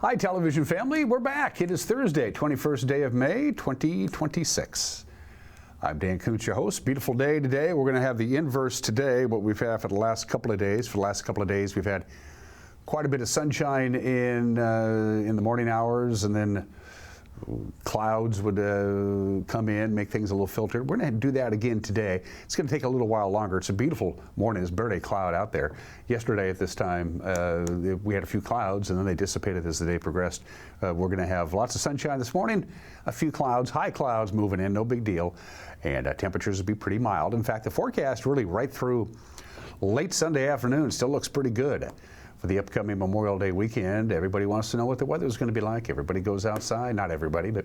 Hi, television family. We're back. It is Thursday, 21st day of May, 2026. I'm Dan Kuntz, your host. Beautiful day today. We're going to have the inverse today, what we've had for the last couple of days. For the last couple of days, we've had quite a bit of sunshine in the morning hours, and then clouds would come in, make things a little filtered. We're going to do that again today. It's going to take a little while longer. It's a beautiful morning. It's barely a cloud out there. Yesterday at this time, we had a few clouds, and then they dissipated as the day progressed. We're going to have lots of sunshine this morning, a few clouds, high clouds moving in, no big deal, and temperatures will be pretty mild. In fact, the forecast really right through late Sunday afternoon still looks pretty good. For the upcoming Memorial Day weekend, everybody wants to know what the weather is going to be like. Everybody goes outside. Not everybody, but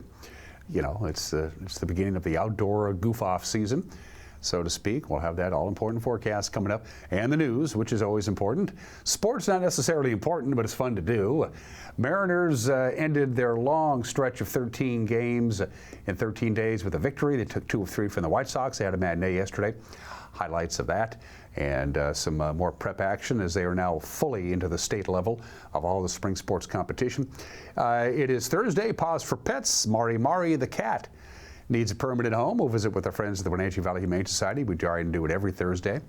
you know, it's the beginning of the outdoor goof-off season, so to speak. We'll have that all-important forecast coming up, and the news, which is always important. Sports not necessarily important, but it's fun to do. Mariners ended their long stretch of 13 games in 13 days with a victory. They took 2 of 3 from the White Sox. They had a matinee yesterday. Highlights of that, and some more prep action as they are now fully into the state level of all the spring sports competition. It is Thursday. Pause for pets. Mari the cat needs a permanent home. We'll visit with our friends at the Wenatchee Valley Humane Society. We try and do it every Thursday,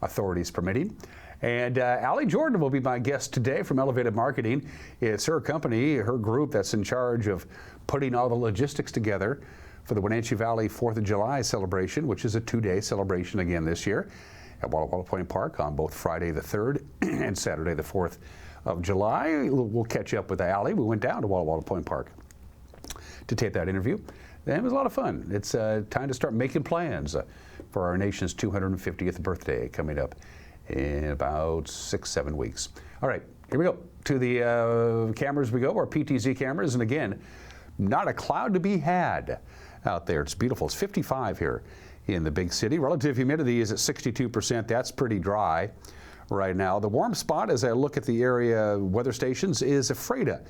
authorities permitting. And Allie Jordan will be my guest today from Elevated Marketing. It's her company, her group that's in charge of putting all the logistics together for the Wenatchee Valley 4th of July celebration, which is a 2-day celebration again this year at Walla Walla Point Park on both Friday the 3rd and Saturday the 4th of July. We'll catch up with Allie. We went down to Walla Walla Point Park to tape that interview. And it was a lot of fun. It's time to start making plans for our nation's 250th birthday coming up in about 6-7 weeks. All right, here we go. To the cameras we go, our PTZ cameras. And again, not a cloud to be had out there. It's beautiful. It's 55 here in the big city. Relative humidity is at 62%. That's pretty dry right now. The warm spot, as I look at the area weather stations, is Ephrata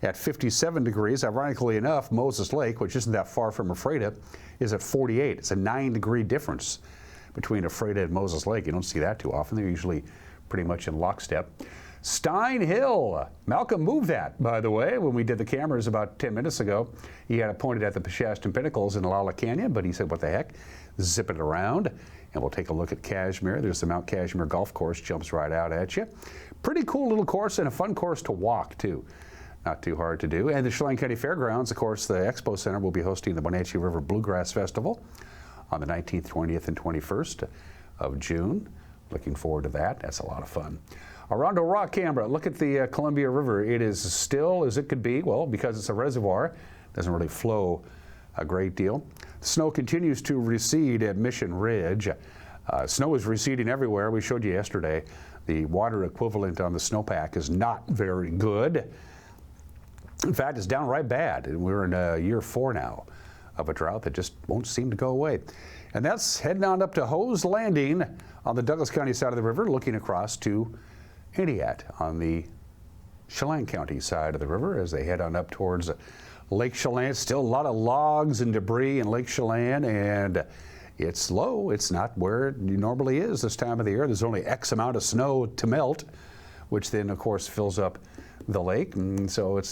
at 57 degrees. Ironically enough, Moses Lake, which isn't that far from Ephrata, is at 48. It's a 9-degree difference between Ephrata and Moses Lake. You don't see that too often. They're usually pretty much in lockstep. Stein Hill. Malcolm moved that, by the way, when we did the cameras about 10 minutes ago. He had it pointed at the Shaston Pinnacles in Lala Canyon, but he said, what the heck? Zip it around, and we'll take a look at Kashmir. There's the Mount Kashmir Golf Course, jumps right out at you. Pretty cool little course and a fun course to walk, too. Not too hard to do. And the Chelan County Fairgrounds, of course, the Expo Center will be hosting the Wenatchee River Bluegrass Festival on the 19th, 20th, and 21st of June. Looking forward to that. That's a lot of fun. Around a rock camera, look at the Columbia River. It is still as it could be, well, because it's a reservoir. Doesn't really flow a great deal. Snow continues to recede at Mission Ridge. Snow is receding everywhere. We showed you yesterday. The water equivalent on the snowpack is not very good. In fact, it's downright bad. And we're in year 4 now of a drought that just won't seem to go away. And that's heading on up to Hose Landing on the Douglas County side of the river, looking across to Entiat on the Chelan County side of the river as they head on up towards Lake Chelan. Still a lot of logs and debris in Lake Chelan, and it's low. It's not where it normally is this time of the year. There's only X amount of snow to melt, which then, of course, fills up the lake. And so it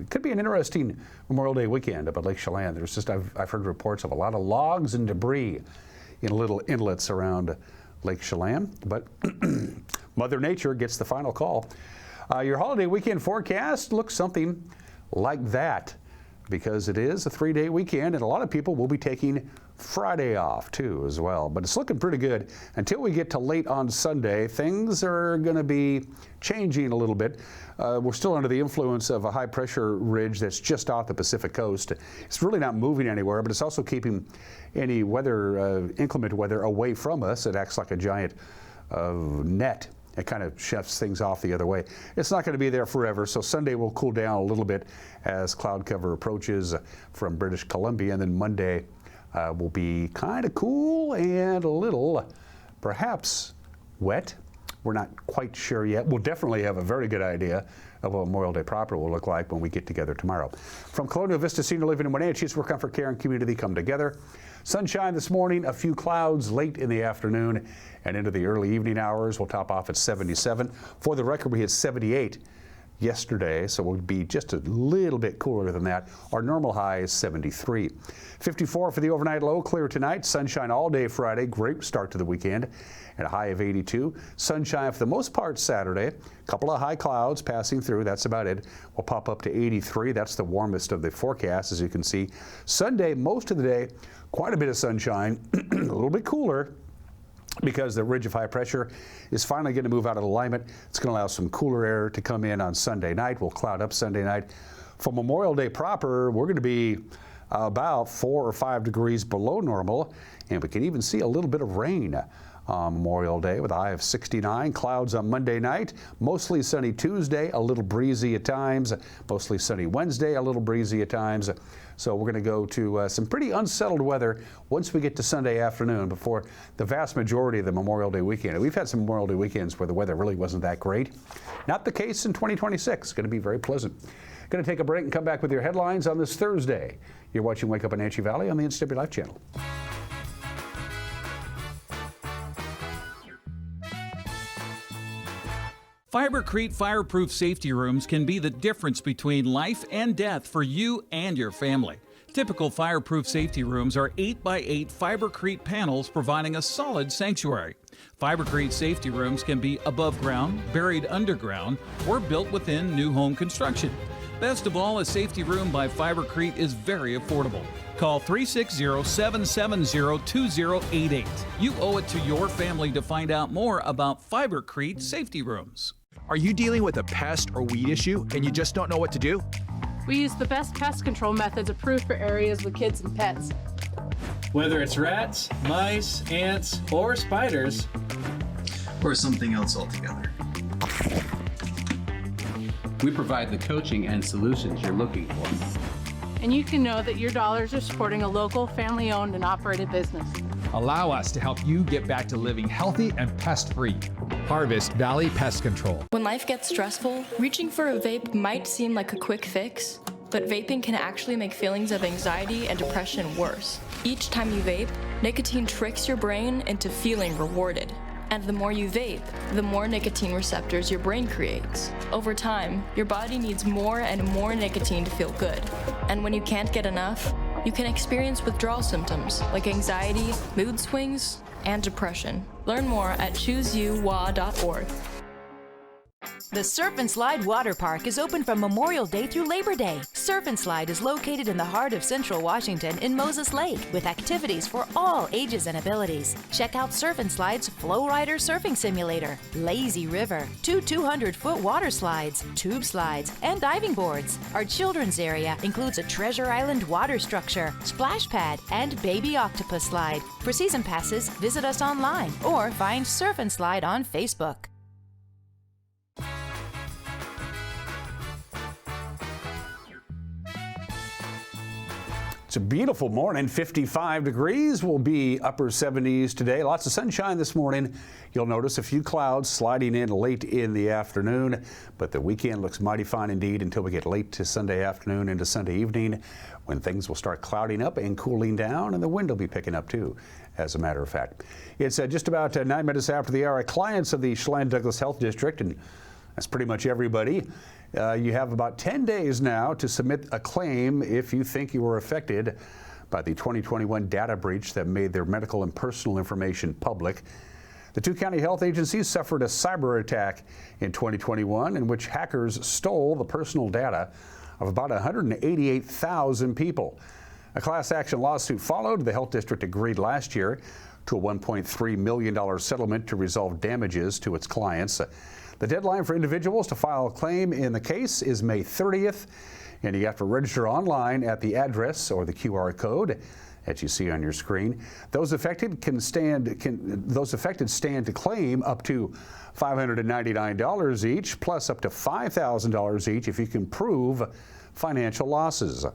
could be an interesting Memorial Day weekend up at Lake Chelan. There's just, I've heard reports of a lot of logs and debris in little inlets around Lake Chelan, but Mother Nature gets the final call. Your holiday weekend forecast looks something like that because it is a 3-day weekend and a lot of people will be taking Friday off too as well. But it's looking pretty good until we get to late on Sunday. Things are going to be changing a little bit. We're still under the influence of a high pressure ridge that's just off the Pacific coast. It's really not moving anywhere, but it's also keeping any weather, inclement weather away from us. It acts like a giant net. It kind of shifts things off the other way. It's not going to be there forever, so Sunday will cool down a little bit as cloud cover approaches from British Columbia, and then Monday will be kind of cool and a little, perhaps, wet. We're not quite sure yet. We'll definitely have a very good idea of what Memorial Day proper will look like when we get together tomorrow. From Colonial Vista Senior Living in Wenatchee, it's where comfort, care, and community come together. Sunshine this morning, a few clouds late in the afternoon and into the early evening hours. We'll top off at 77. For the record, we hit 78 yesterday, so we'll be just a little bit cooler than that. Our normal high is 73. 54 for the overnight low, clear tonight. Sunshine all day Friday, great start to the weekend, and a high of 82. Sunshine for the most part Saturday. A couple of high clouds passing through, that's about it. We'll pop up to 83. That's the warmest of the forecast, as you can see. Sunday, most of the day, quite a bit of sunshine, a little bit cooler, because the ridge of high pressure is finally going to move out of alignment. It's going to allow some cooler air to come in on Sunday night. We'll cloud up Sunday night. For Memorial Day proper, we're going to be about 4 or 5 degrees below normal, and we can even see a little bit of rain on Memorial Day with a high of 69. Clouds on Monday night, mostly sunny Tuesday, a little breezy at times, mostly sunny Wednesday, a little breezy at times. So we're going to go to some pretty unsettled weather once we get to Sunday afternoon before the vast majority of the Memorial Day weekend. We've had some Memorial Day weekends where the weather really wasn't that great. Not the case in 2026. It's going to be very pleasant. Going to take a break and come back with your headlines on this Thursday. You're watching Wake Up Wenatchee Valley on the NCW Life channel. Fibercrete fireproof safety rooms can be the difference between life and death for you and your family. Typical fireproof safety rooms are 8x8 Fibercrete panels providing a solid sanctuary. Fibercrete safety rooms can be above ground, buried underground, or built within new home construction. Best of all, a safety room by Fibercrete is very affordable. Call 360-770-2088. You owe it to your family to find out more about Fibercrete safety rooms. Are you dealing with a pest or weed issue and you just don't know what to do? We use the best pest control methods approved for areas with kids and pets. Whether it's rats, mice, ants, or spiders, or something else altogether, we provide the coaching and solutions you're looking for. And you can know that your dollars are supporting a local, family-owned and operated business. Allow us to help you get back to living healthy and pest-free. Harvest Valley Pest Control. When life gets stressful, reaching for a vape might seem like a quick fix, but vaping can actually make feelings of anxiety and depression worse. Each time you vape, nicotine tricks your brain into feeling rewarded. And the more you vape, the more nicotine receptors your brain creates. Over time, your body needs more and more nicotine to feel good. And when you can't get enough, you can experience withdrawal symptoms like anxiety, mood swings, and depression. Learn more at chooseyouwa.org. The Surf and Slide Water Park is open from Memorial Day through Labor Day. Surf and Slide is located in the heart of Central Washington in Moses Lake with activities for all ages and abilities. Check out Surf and Slide's Flow Rider Surfing Simulator, Lazy River, 2 200-foot water slides, tube slides, and diving boards. Our children's area includes a Treasure Island water structure, splash pad, and baby octopus slide. For season passes, visit us online or find Surf and Slide on Facebook. It's a beautiful morning, 55 degrees. We'll be upper 70s today. Lots of sunshine this morning. You'll notice a few clouds sliding in late in the afternoon, but the weekend looks mighty fine indeed until we get late to Sunday afternoon into Sunday evening when things will start clouding up and cooling down, and the wind will be picking up too, as a matter of fact. It's just about 9 minutes after the hour. Clients of the Chelan Douglas Health District, and that's pretty much everybody, you have about 10 days now to submit a claim if you think you were affected by the 2021 data breach that made their medical and personal information public. The two county health agencies suffered a cyber attack in 2021 in which hackers stole the personal data of about 188,000 people. A class action lawsuit followed. The health district agreed last year to a $1.3 million settlement to resolve damages to its clients. The deadline for individuals to file a claim in the case is May 30th, and you have to register online at the address or the QR code that you see on your screen. Those affected stand to claim up to $599 each, plus up to $5,000 each if you can prove financial losses.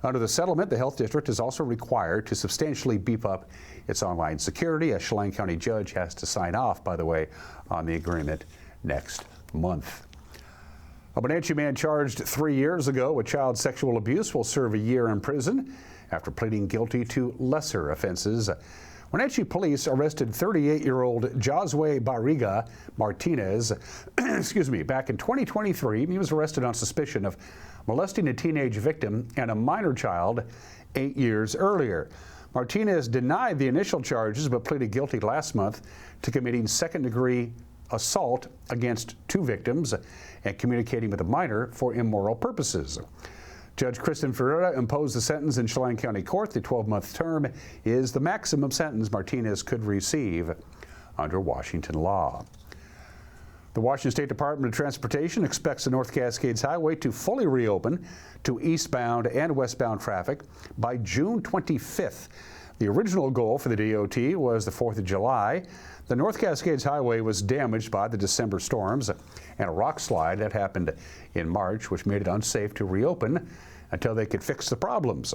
Under the settlement, the health district is also required to substantially beef up its online security. A Chelan County judge has to sign off, by the way, on the agreement next month. A Wenatchee man charged 3 years ago with child sexual abuse will serve a year in prison after pleading guilty to lesser offenses. Wenatchee police arrested 38-year-old Josue Barriga Martinez, back in 2023. He was arrested on suspicion of molesting a teenage victim and a minor child 8 years earlier. Martinez denied the initial charges but pleaded guilty last month to committing second-degree assault against 2 victims and communicating with a minor for immoral purposes. Judge Kristen Ferreira imposed the sentence in Chelan County Court. The 12-month term is the maximum sentence Martinez could receive under Washington law. The Washington State Department of Transportation expects the North Cascades Highway to fully reopen to eastbound and westbound traffic by June 25th. The original goal for the DOT was the 4th of July. The North Cascades Highway was damaged by the December storms and a rock slide that happened in March, which made it unsafe to reopen until they could fix the problems.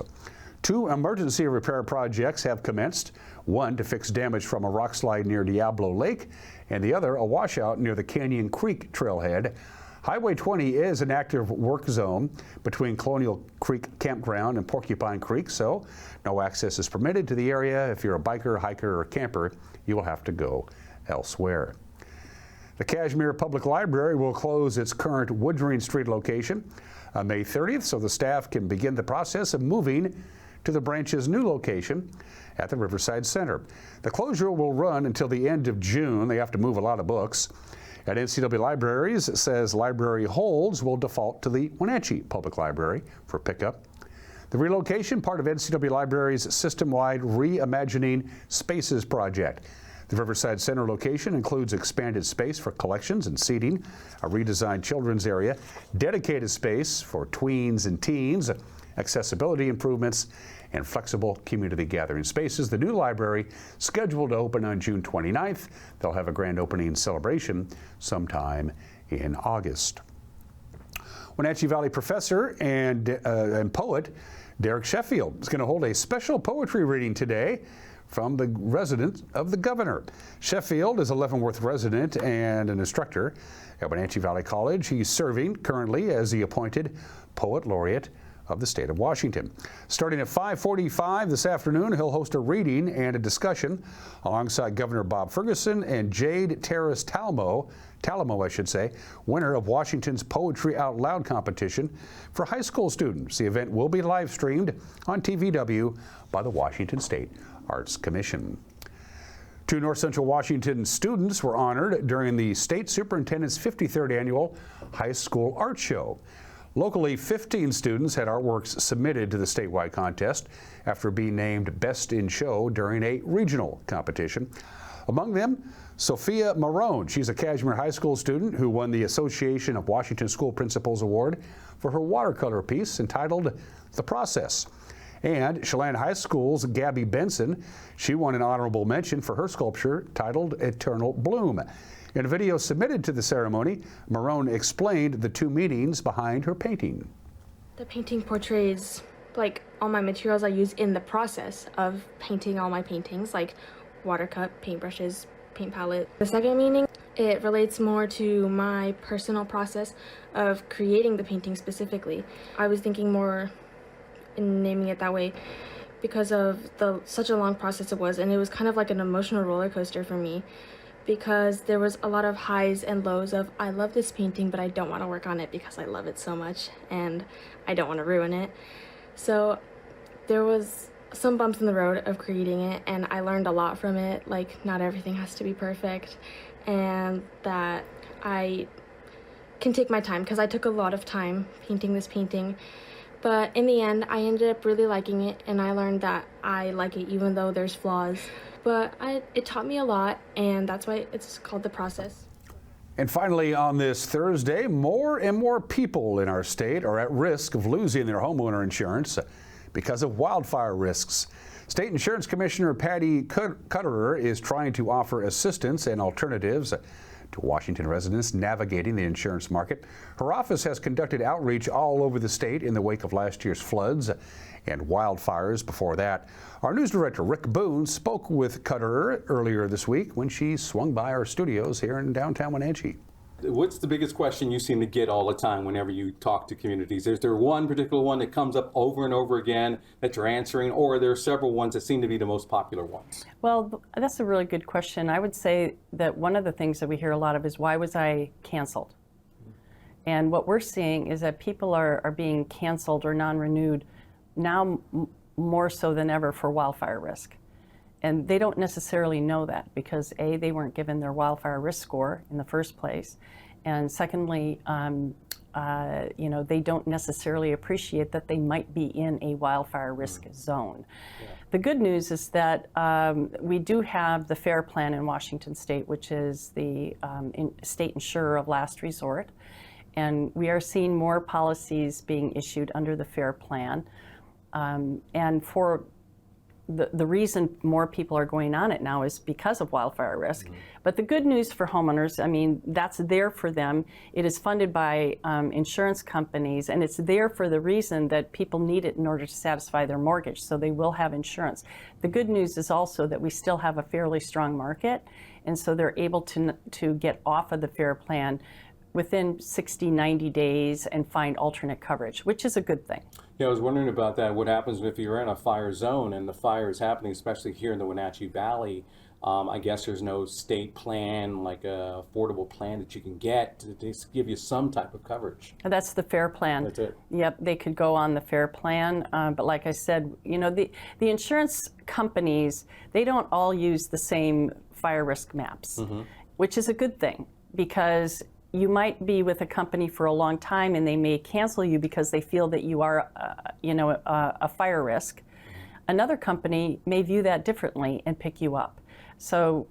2 emergency repair projects have commenced, one to fix damage from a rock slide near Diablo Lake, and the other a washout near the Canyon Creek trailhead. Highway 20 is an active work zone between Colonial Creek Campground and Porcupine Creek, so no access is permitted to the area. If you're a biker, hiker, or camper, you will have to go elsewhere. The Cashmere Public Library will close its current Woodring Street location on May 30th, so the staff can begin the process of moving to the branch's new location at the Riverside Center. The closure will run until the end of June. They have to move a lot of books. At NCW Libraries, it says library holds will default to the Wenatchee Public Library for pickup. The relocation, part of NCW Libraries' system-wide Reimagining Spaces project. The Riverside Center location includes expanded space for collections and seating, a redesigned children's area, dedicated space for tweens and teens, accessibility improvements, and flexible community gathering spaces. The new library, scheduled to open on June 29th. They'll have a grand opening celebration sometime in August. Wenatchee Valley professor and poet Derek Sheffield is going to hold a special poetry reading today from the residence of the governor. Sheffield is a Leavenworth resident and an instructor at Wenatchee Valley College. He's serving currently as the appointed Poet Laureate of the state of Washington. Starting at 5:45 this afternoon, he'll host a reading and a discussion alongside Governor Bob Ferguson and Jade Terrace Talmo, winner of Washington's Poetry Out Loud competition for high school students. The event will be live streamed on TVW by the Washington State Arts Commission. 2 North Central Washington students were honored during the State Superintendent's 53rd Annual High School Art Show. Locally, 15 students had artworks submitted to the statewide contest after being named Best in Show during a regional competition. Among them, Sophia Marone. She's a Cashmere High School student who won the Association of Washington School Principals Award for her watercolor piece entitled The Process. And Chelan High School's Gabby Benson, she won an honorable mention for her sculpture titled Eternal Bloom. In a video submitted to the ceremony, Marone explained the 2 meanings behind her painting. The painting portrays like all my materials I use in the process of painting all my paintings, like watercolor, paintbrushes, paint palette. The second meaning, it relates more to my personal process of creating the painting specifically. I was thinking more in naming it that way because of such a long process it was, and it was kind of like an emotional roller coaster for me, because there was a lot of highs and lows of I love this painting but I don't want to work on it because I love it so much and I don't want to ruin it. So there was some bumps in the road of creating it, and I learned a lot from it, like not everything has to be perfect and that I can take my time, because I took a lot of time painting this painting. But in the end, I ended up really liking it, and I learned that I like it even though there's flaws. But it taught me a lot, and that's why it's called The Process. And finally, on this Thursday, more and more people in our state are at risk of losing their homeowner insurance because of wildfire risks. State Insurance Commissioner Patty Cutterer is trying to offer assistance and alternatives to Washington residents navigating the insurance market. Her office has conducted outreach all over the state in the wake of last year's floods and wildfires before that. Our news director, Rick Boone, spoke with Cutterer earlier this week when she swung by our studios here in downtown Wenatchee. What's the biggest question you seem to get all the time whenever you talk to communities? Is there one particular one that comes up over and over again that you're answering, or are there several ones that seem to be the most popular ones? Well, that's a really good question. I would say that one of the things that we hear a lot of is, why was I canceled? And what we're seeing is that people are being canceled or non-renewed now more so than ever for wildfire risk. And they don't necessarily know that because A, they weren't given their wildfire risk score in the first place. And secondly, they don't necessarily appreciate that they might be in a wildfire risk zone. Yeah. The good news is that we do have the FAIR plan in Washington State, which is the state insurer of last resort. And we are seeing more policies being issued under the FAIR plan. And for the reason more people are going on it now is because of wildfire risk. But the good news for homeowners, I mean, that's there for them. It is funded by insurance companies, and it's there for the reason that people need it in order to satisfy their mortgage, so they will have insurance. The good news is also that we still have a fairly strong market, and so they're able to get off of the FAIR plan within 60, 90 days and find alternate coverage, which is a good thing. Yeah, I was wondering about that. What happens if you're in a fire zone and the fire is happening, especially here in the Wenatchee Valley? I guess there's no state plan, like a affordable plan that you can get to give you some type of coverage. That's the FAIR plan. That's it. Yep, they could go on the FAIR plan, but like I said, the insurance companies, they don't all use the same fire risk maps, which is a good thing, because you might be with a company for a long time and they may cancel you because they feel that you are, a fire risk. Another company may view that differently and pick you up. So,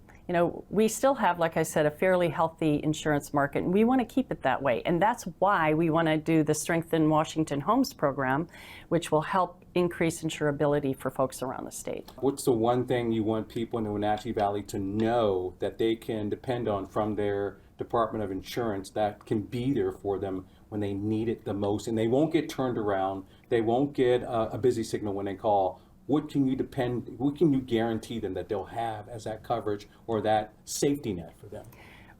we still have, like I said, a fairly healthy insurance market, and we want to keep it that way. And that's why we want to do the Strengthen Washington Homes program, which will help increase insurability for folks around the state. What's the one thing you want people in the Wenatchee Valley to know that they can depend on from their Department of Insurance that can be there for them when they need it the most, and they won't get turned around, they won't get a busy signal when they call? What can you guarantee them that they'll have as that coverage or that safety net for them?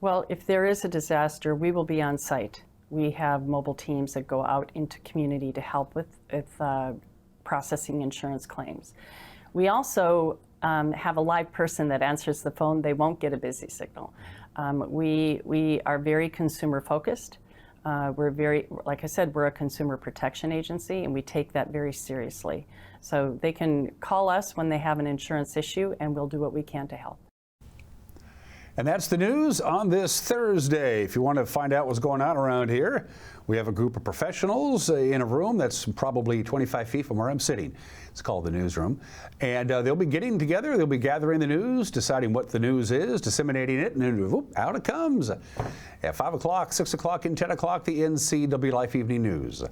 Well, if there is a disaster, we will be on site. We have mobile teams that go out into community to help with processing insurance claims. We also have a live person that answers the phone. They won't get a busy signal. We are very consumer focused. Like I said, we're a consumer protection agency, and we take that very seriously. So they can call us when they have an insurance issue, and we'll do what we can to help. And that's the news on this Thursday. If you want to find out what's going on around here, we have a group of professionals in a room that's probably 25 feet from where I'm sitting. It's called the newsroom. And they'll be getting together, they'll be gathering the news, deciding what the news is, disseminating it, and then whoop, out it comes. At 5 o'clock, 6 o'clock, and 10 o'clock, the NCW Life Evening News.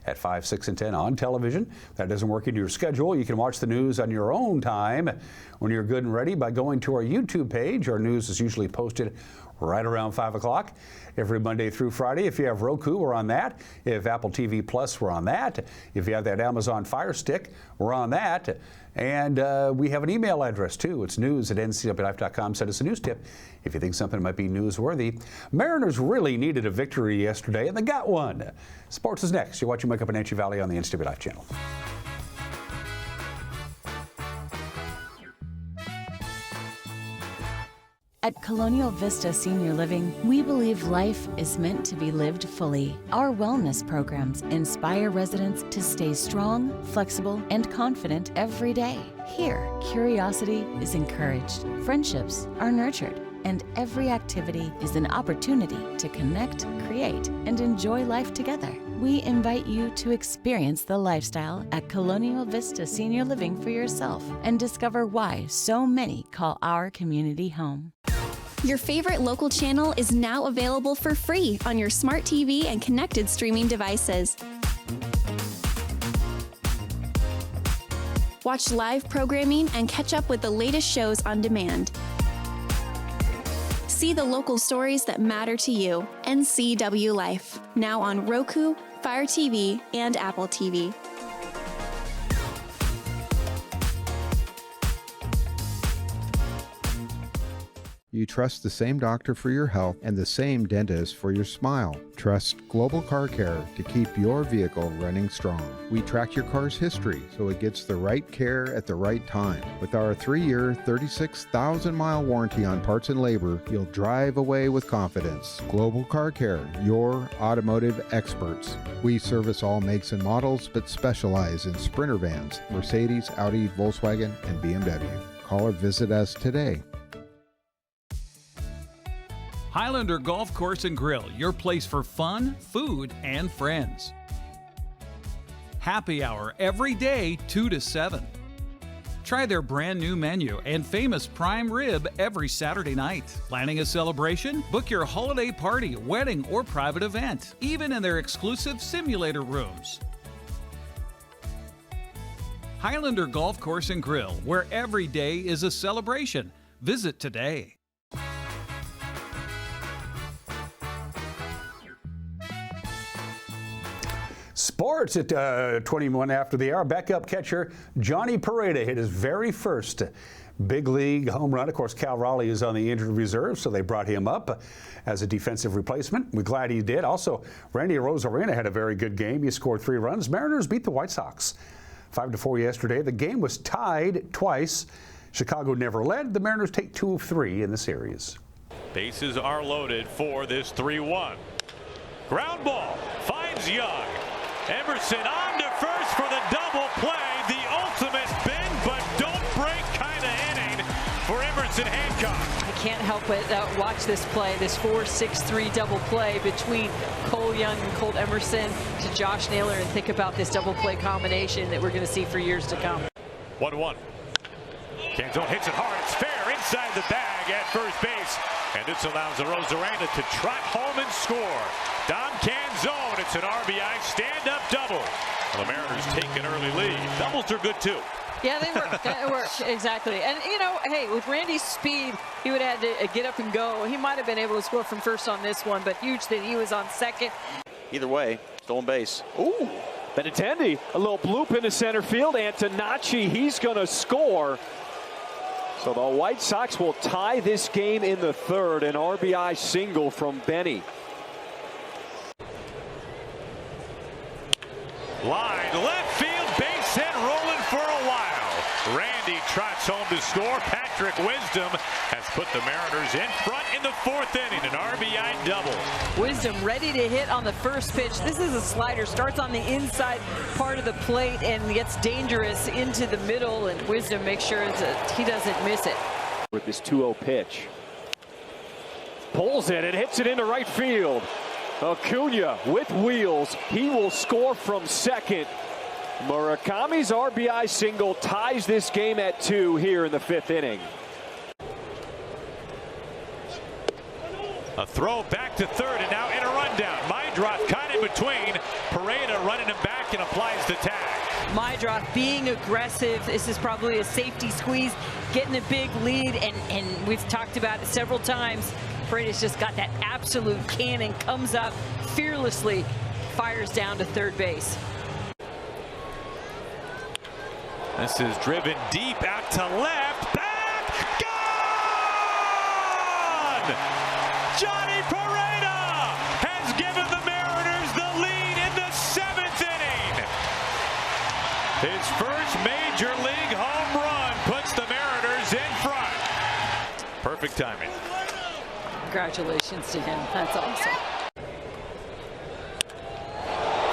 At 5, 6, and 10 on television. If that doesn't work into your schedule, you can watch the news on your own time when you're good and ready by going to our YouTube page. Our news is usually posted right around 5 o'clock every Monday through Friday. If you have Roku, we're on that. If Apple TV Plus, we're on that. If you have that Amazon Fire Stick, we're on that. And we have an email address too. It's news@ncwlife.com. Send us a news tip if you think something might be newsworthy. Mariners really needed a victory yesterday, and they got one. Sports is next. You're watching Wake Up Wenatchee Valley on the NCW Life channel. At Colonial Vista Senior Living, we believe life is meant to be lived fully. Our wellness programs inspire residents to stay strong, flexible, and confident every day. Here, curiosity is encouraged, friendships are nurtured, and every activity is an opportunity to connect, create, and enjoy life together. We invite you to experience the lifestyle at Colonial Vista Senior Living for yourself and discover why so many call our community home. Your favorite local channel is now available for free on your smart TV and connected streaming devices. Watch live programming and catch up with the latest shows on demand. See the local stories that matter to you. NCW Life, now on Roku, Fire TV, and Apple TV. you trust the same doctor for your health and the same dentist for your smile. Trust Global Car Care to keep your vehicle running strong. We track your car's history so it gets the right care at the right time. With our 3-year, 36,000-mile warranty on parts and labor, you'll drive away with confidence. Global Car Care, your automotive experts. We service all makes and models, but specialize in Sprinter vans, Mercedes, Audi, Volkswagen, and BMW. Call or visit us today. Highlander Golf Course and Grill, your place for fun, food, and friends. Happy hour every day, 2 to 7. Try their brand new menu and famous prime rib every Saturday night. Planning a celebration? Book your holiday party, wedding, or private event, even in their exclusive simulator rooms. Highlander Golf Course and Grill, where every day is a celebration. Visit today. Sports at 21 after the hour. Backup catcher Johnny Pareda hit his very first big league home run. Of course, Cal Raleigh is on the injured reserve, so they brought him up as a defensive replacement. We're glad he did. Also, Randy Arozarena had a very good game. He scored 3 runs. Mariners beat the White Sox 5-4 yesterday. The game was tied twice. Chicago never led. The Mariners take 2 of 3 in the series. Bases are loaded for this 3-1. Ground ball finds Young. Emerson on to first for the double play. The ultimate bend but don't break kind of inning for Emerson Hancock. I can't help but watch this play, this 4-6-3 double play between Cole Young and Colt Emerson to Josh Naylor, and think about this double play combination that we're going to see for years to come. 1-1. Canzone hits it hard. It's fair inside the bag at first base. And this allows Arozarena to trot home and score. Dom Canzone, it's an RBI stand-up double. Well, the Mariners take an early lead. Doubles are good, too. Yeah, they work. It works, exactly. And, you know, hey, with Randy's speed, he would have had to get up and go. He might have been able to score from first on this one, but huge that he was on second. Either way, stolen base. Ooh, Benintendi, a little bloop into center field. Antonacci, he's going to score. So the White Sox will tie this game in the third. An RBI single from Benny. Line left field, base hit, rolling for a while. Randy trots home to score. Patrick Wisdom has put the Mariners in front in the 4th inning. An RBI double. Wisdom ready to hit on the first pitch. This is a slider. Starts on the inside part of the plate and gets dangerous into the middle. And Wisdom makes sure that he doesn't miss it. With this 2-0 pitch. Pulls it and hits it into right field. Acuna with wheels. He will score from second. Murakami's RBI single ties this game at 2 here in the 5th inning. A throw back to third and now in a rundown. Meidroth kind of in between. Pareda running him back and applies the tag. Meidroth being aggressive. This is probably a safety squeeze, getting a big lead, and we've talked about it several times. Pareda's just got that absolute cannon, comes up fearlessly, fires down to third base. This is driven deep out to left, back, gone! Johnny Pareda has given the Mariners the lead in the 7th inning. His first major league home run puts the Mariners in front. Perfect timing. Congratulations to him. That's awesome.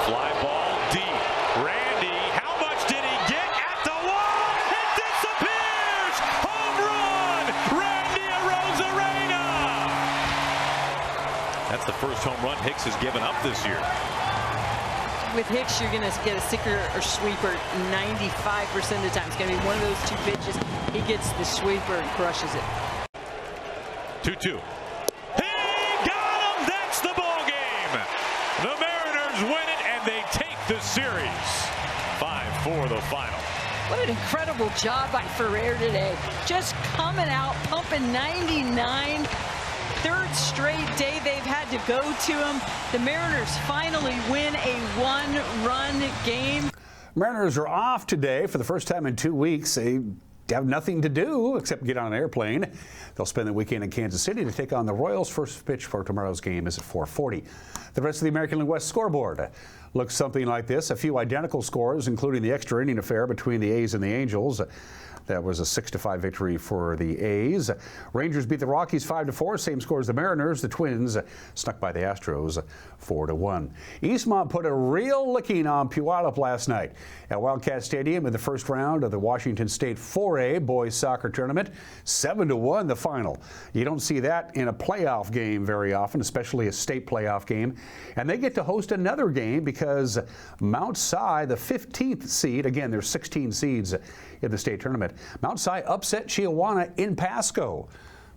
Fly ball deep. Randy, how much did he get at the wall? It disappears! Home run! Randy Arozarena! That's the first home run Hicks has given up this year. With Hicks, you're going to get a sinker or sweeper 95% of the time. It's going to be one of those 2 pitches. He gets the sweeper and crushes it. 2-2. The Mariners win it, and they take the series. 5-4 the final. What an incredible job by Ferrer today. Just coming out, pumping 99. 3rd straight day they've had to go to him. The Mariners finally win a 1-run game. Mariners are off today for the first time in 2 weeks. They have nothing to do except get on an airplane. They'll spend the weekend in Kansas City to take on the Royals. First pitch for tomorrow's game is at 4:40. The rest of the American League West scoreboard looks something like this. A few identical scores, including the extra inning affair between the A's and the Angels. That was a 6-5 victory for the A's. Rangers beat the Rockies 5-4, same score as the Mariners. The Twins snuck by the Astros 4-1. Eastmont put a real licking on Puyallup last night at Wildcat Stadium in the first round of the Washington State 4A boys soccer tournament. 7-1 the final. You don't see that in a playoff game very often, especially a state playoff game. And they get to host another game because Mount Si, the 15th seed, again, there's 16 seeds in the state tournament. Mount Si upset Chiawana in Pasco,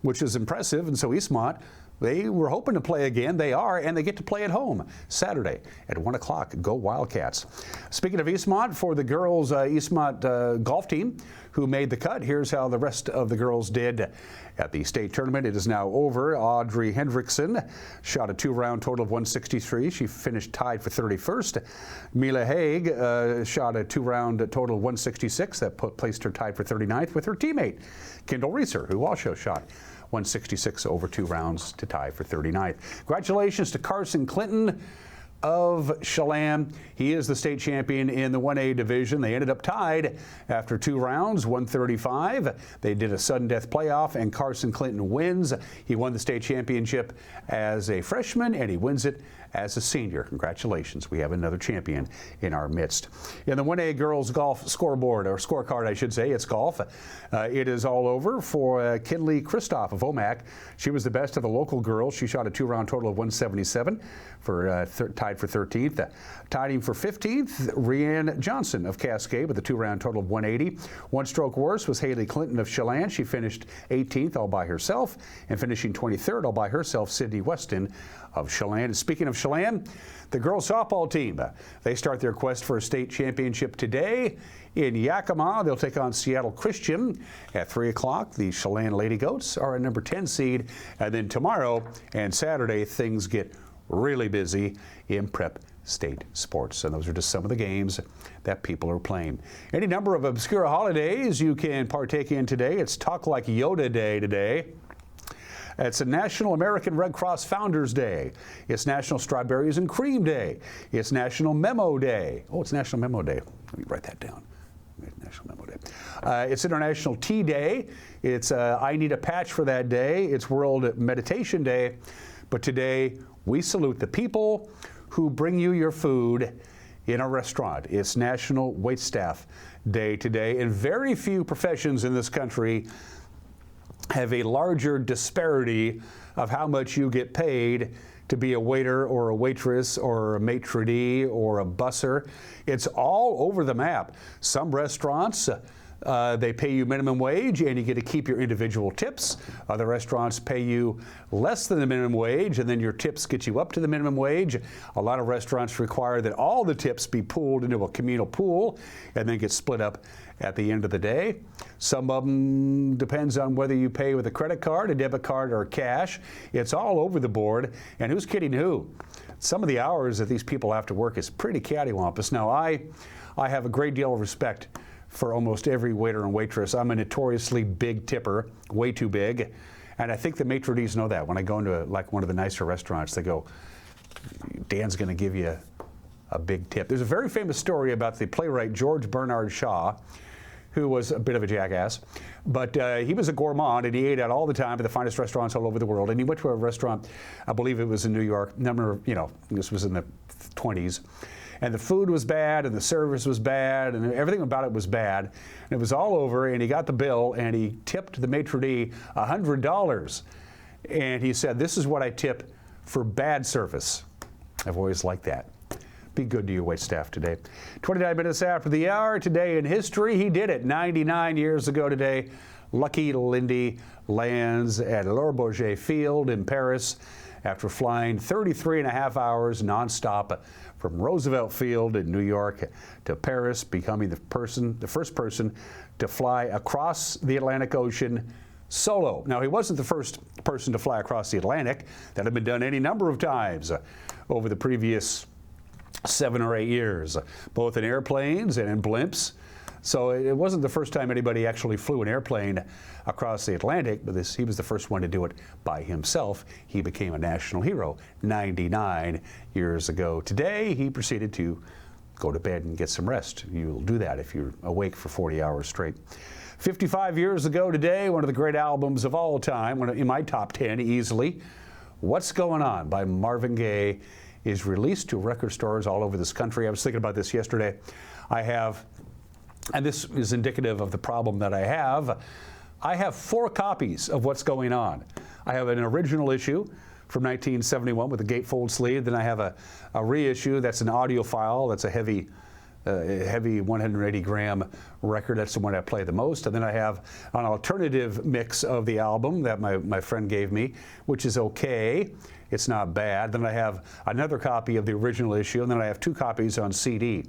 which is impressive. And so Eastmont, they were hoping to play again. They are, and they get to play at home Saturday at 1 o'clock. Go Wildcats. Speaking of Eastmont, for the girls Eastmont golf team who made the cut, here's how the rest of the girls did at the state tournament. It is now over. Audrey Hendrickson shot a 2-round total of 163. She finished tied for 31st. Mila Haig shot a 2-round total of 166. That placed her tied for 39th with her teammate, Kendall Reeser, who also shot 166 over 2 rounds to tie for 39th. Congratulations to Carson Clinton of Chelan. He is the state champion in the 1A division. They ended up tied after 2 rounds, 135. They did a sudden death playoff, and Carson Clinton wins. He won the state championship as a freshman, and he wins it as a senior. Congratulations. We have another champion in our midst. In the 1A girls golf scoreboard, or scorecard, I should say, it's golf. It is all over for Kinley Kristoff of Omak. She was the best of the local girls. She shot a 2-round total of 177 for tied for 13th. Tied for 15th, Rianne Johnson of Cascade with a 2-round total of 180. One stroke worse was Haley Clinton of Chelan. She finished 18th all by herself, and finishing 23rd all by herself, Sydney Weston of Chelan. And speaking of Chelan, the girls softball team, they start their quest for a state championship today in Yakima. They'll take on Seattle Christian at 3 o'clock. The Chelan Lady Goats are a number 10 seed. And then tomorrow and Saturday, things get really busy in prep state sports. And those are just some of the games that people are playing. Any number of obscure holidays you can partake in today. It's Talk Like Yoda Day today. It's a National American Red Cross Founders Day. It's National Strawberries and Cream Day. It's National Memo Day. Oh, it's National Memo Day. Let me write that down. National Memo Day. It's International Tea Day. It's I Need a Patch for that day. It's World Meditation Day. But today, we salute the people who bring you your food in a restaurant. It's National Waitstaff Day today. And very few professions in this country have a larger disparity of how much you get paid to be a waiter or a waitress or a maitre d' or a busser. It's all over the map. Some restaurants, they pay you minimum wage and you get to keep your individual tips. Other restaurants pay you less than the minimum wage and then your tips get you up to the minimum wage. A lot of restaurants require that all the tips be pooled into a communal pool and then get split up at the end of the day. Some of them depends on whether you pay with a credit card, a debit card, or cash. It's all over the board. And who's kidding who? Some of the hours that these people have to work is pretty cattywampus. Now, I have a great deal of respect for almost every waiter and waitress. I'm a notoriously big tipper, way too big. And I think the maitre d's know that. When I go into like one of the nicer restaurants, they go, Dan's gonna give you a big tip. There's a very famous story about the playwright George Bernard Shaw, who was a bit of a jackass, but he was a gourmand and he ate out all the time at the finest restaurants all over the world. And he went to a restaurant, I believe it was in New York, this was in the 20s. And the food was bad and the service was bad and everything about it was bad. And it was all over and he got the bill and he tipped the maitre d' $100. And he said, "This is what I tip for bad service." I've always liked that. Be good to your waitstaff today. 29 minutes after the hour, today in history, he did it 99 years ago today. Lucky Lindy lands at Le Bourget Field in Paris after flying 33 and a half hours nonstop from Roosevelt Field in New York to Paris, becoming the first person to fly across the Atlantic Ocean solo. Now, he wasn't the first person to fly across the Atlantic. That had been done any number of times over the previous 7 or 8 years, both in airplanes and in blimps. So it wasn't the first time anybody actually flew an airplane across the Atlantic, but he was the first one to do it by himself. He became a national hero 99 years ago. Today, he proceeded to go to bed and get some rest. You'll do that if you're awake for 40 hours straight. 55 years ago today, one of the great albums of all time, in my top 10 easily, What's Going On by Marvin Gaye is released to record stores all over this country. I was thinking about this yesterday. I have, and this is indicative of the problem that I have 4 copies of What's Going On. I have an original issue from 1971 with a gatefold sleeve. Then I have a reissue that's an audiophile. That's a heavy 180-gram record. That's the one I play the most. And then I have an alternative mix of the album that my friend gave me, which is okay. It's not bad. Then I have another copy of the original issue, and then I have 2 copies on CD.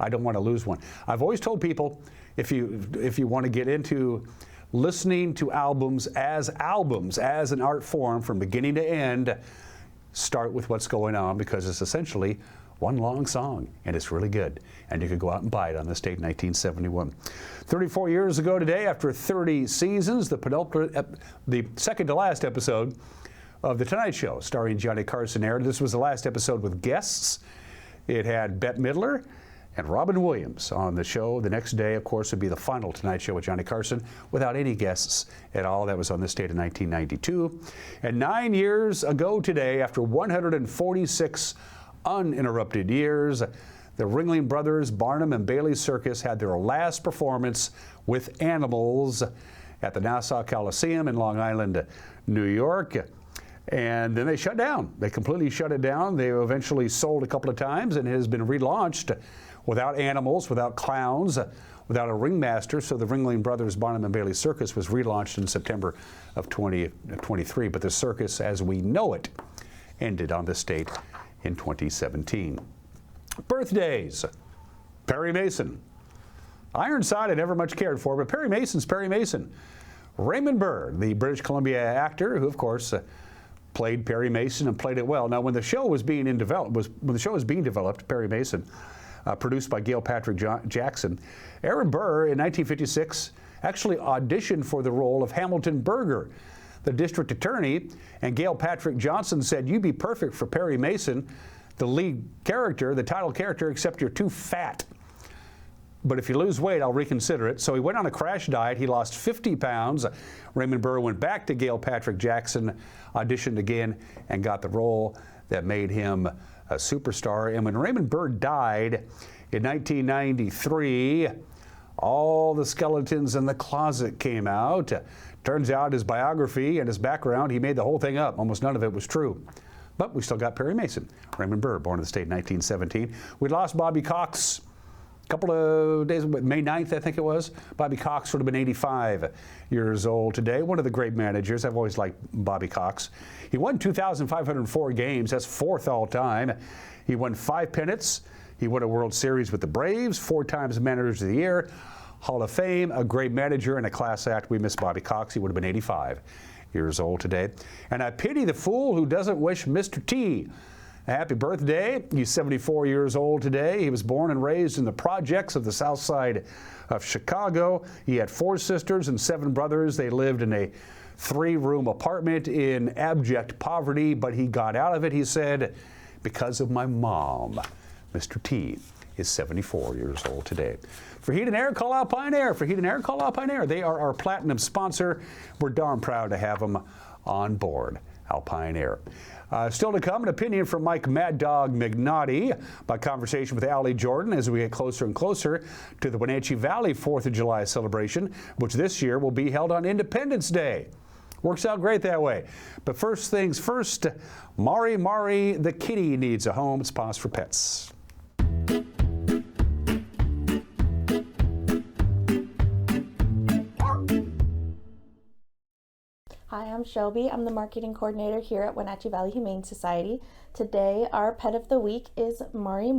I don't want to lose one. I've always told people, if you want to get into listening to albums as an art form from beginning to end, start with What's Going On, because it's essentially one long song, and it's really good. And you could go out and buy it on this date, 1971. 34 years ago today, after 30 seasons, the second to last episode of The Tonight Show, starring Johnny Carson, aired. This was the last episode with guests. It had Bette Midler and Robin Williams on the show. The next day, of course, would be the final Tonight Show with Johnny Carson without any guests at all. That was on this date in 1992. And 9 years ago today, after 146 uninterrupted years, the Ringling Brothers Barnum and Bailey Circus had their last performance with animals at the Nassau Coliseum in Long Island, New York. And then they shut down. They completely shut it down. They eventually sold a couple of times, and it has been relaunched without animals, without clowns, without a ringmaster. So the Ringling Brothers Barnum and Bailey Circus was relaunched in September of 2023. But the circus as we know it ended on this date in 2017. Birthdays. Perry Mason. Ironside I never much cared for, but Perry Mason's Perry Mason. Raymond Burr, the British Columbia actor, who of course played Perry Mason and played it well. Now, when the show was being developed, Perry Mason, produced by Gail Patrick Jackson, Aaron Burr in 1956 actually auditioned for the role of Hamilton Berger, the district attorney, and Gail Patrick Johnson said, "You'd be perfect for Perry Mason, the lead character, the title character, except you're too fat. But if you lose weight, I'll reconsider it." So he went on a crash diet. He lost 50 pounds. Raymond Burr went back to Gail Patrick Jackson, auditioned again, and got the role that made him a superstar. And when Raymond Burr died in 1993, all the skeletons in the closet came out. Turns out his biography and his background, he made the whole thing up. Almost none of it was true. But we still got Perry Mason. Raymond Burr, born in the state in 1917. We lost Bobby Cox a couple of days, May 9th, I think it was. Bobby Cox would have been 85 years old today. One of the great managers. I've always liked Bobby Cox. He won 2,504 games. That's 4th all time. He won 5 pennants. He won a World Series with the Braves, 4 times Manager of the Year, Hall of Fame, a great manager, and a class act. We miss Bobby Cox. He would have been 85 years old today. And I pity the fool who doesn't wish Mr. T a happy birthday. He's 74 years old today. He was born and raised in the projects of the South Side of Chicago. He had 4 sisters and 7 brothers. They lived in a 3-room apartment in abject poverty, but he got out of it, he said, because of my mom. Mr. T is 74 years old today. For Heat and Air, call Alpine Air. For Heat and Air, call Alpine Air. They are our platinum sponsor. We're darn proud to have them on board, Alpine Air. Still to come, an opinion from Mike Mad Dog Mignotti, my conversation with Allie Jordan as we get closer and closer to the Wenatchee Valley 4th of July celebration, which this year will be held on Independence Day. Works out great that way. But first things first, Mari the kitty needs a home. It's Pause for Pets. Hi, I'm Shelby. I'm the marketing coordinator here at Wenatchee Valley Humane Society. Today, our pet of the week is Mari.